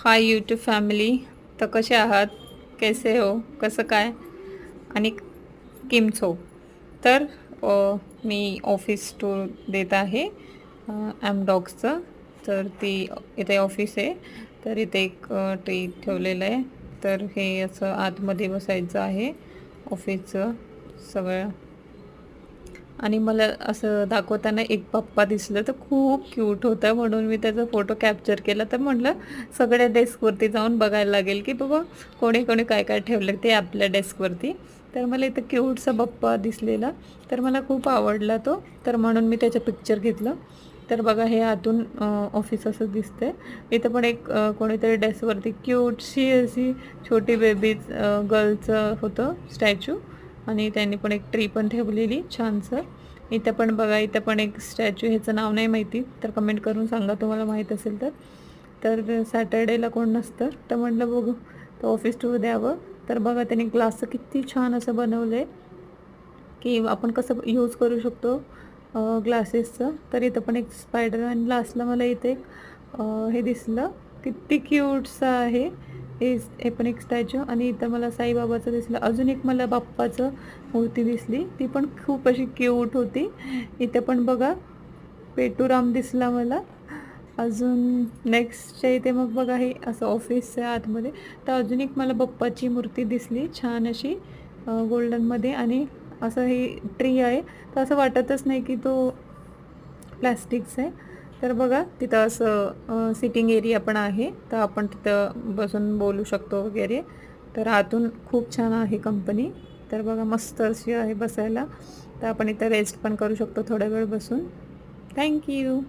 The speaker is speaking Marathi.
Hi YouTube family. तर कसे आहात? कैसे हो? कसं काय? आणि किमचो. तर मी ऑफिस टूर देत आहे डॉग्सचं. तर ती इथे ऑफिस आहे. तर इथे एक ट्री ठेवलेलं आहे. तर हे असं आतमध्ये बसायचं आहे ऑफिसचं सगळं. आणि मला असं दाखवताना एक पप्पा दिसलं तर खूप क्यूट होता, म्हणून मी त्याचा फोटो कॅप्चर केला. तर म्हटलं सगळ्या डेस्कवरती जाऊन बघायला लागेल की बाबा कोणी कोणी काय काय ठेवलं ते आपल्या डेस्कवरती. तर मला इथं क्यूटचा पप्पा दिसलेला, तर मला खूप आवडला तो. तर म्हणून मी त्याचं पिक्चर घेतलं. तर बघा हे आतून ऑफिस असं दिसतंय. इथं पण एक कोणीतरी डेस्कवरती क्यूटशी अशी छोटी बेबीज गर्लचं होतं स्टॅच्यू. आणि त्यांनी पण एक ट्री पण ठेवलेली छानसं. इथं पण बघा, इथं पण एक स्टॅच्यू, ह्याचं नाव नाही माहिती, तर कमेंट करून सांगा तुम्हाला माहीत असेल तर. तर सॅटर्डेला कोण नसतं, तर म्हटलं बघू तर ऑफिस टूर द्यावं. तर बघा त्यांनी ग्लासचं किती छान असं बनवलं आहे की आपण कसं यूज करू शकतो ग्लासेसचं. तर इथं पण एक स्पायडर, आणि लास्टला मला इथे एक हे दिसलं, किती क्यूटचं आहे हे पण एक स्टॅच्यू. आणि इथं मला साईबाबाचं दिसलं. अजून एक मला बाप्पाचं मूर्ती दिसली, ती पण खूप अशी क्यूट होती. इथे पण बघा पेटूराम दिसला मला. अजून नेक्स्टच्या इथे मग बघा हे असं ऑफिसच्या आतमध्ये. तर अजून एक मला बाप्पाची मूर्ती दिसली छान अशी गोल्डनमध्ये. आणि असं ही ट्री आहे, तर असं वाटतच नाही की तो प्लॅस्टिकचं आहे. तर बघा तिथं असं सिटिंग एरिया पण आहे, तर आपण तिथं बसून बोलू शकतो वगैरे. तर आतून खूप छान आहे कंपनी. तर बघा मस्त अशी आहे बसायला. तर आपण इथं रेस्ट पण करू शकतो थोडा वेळ बसून. थँक्यू.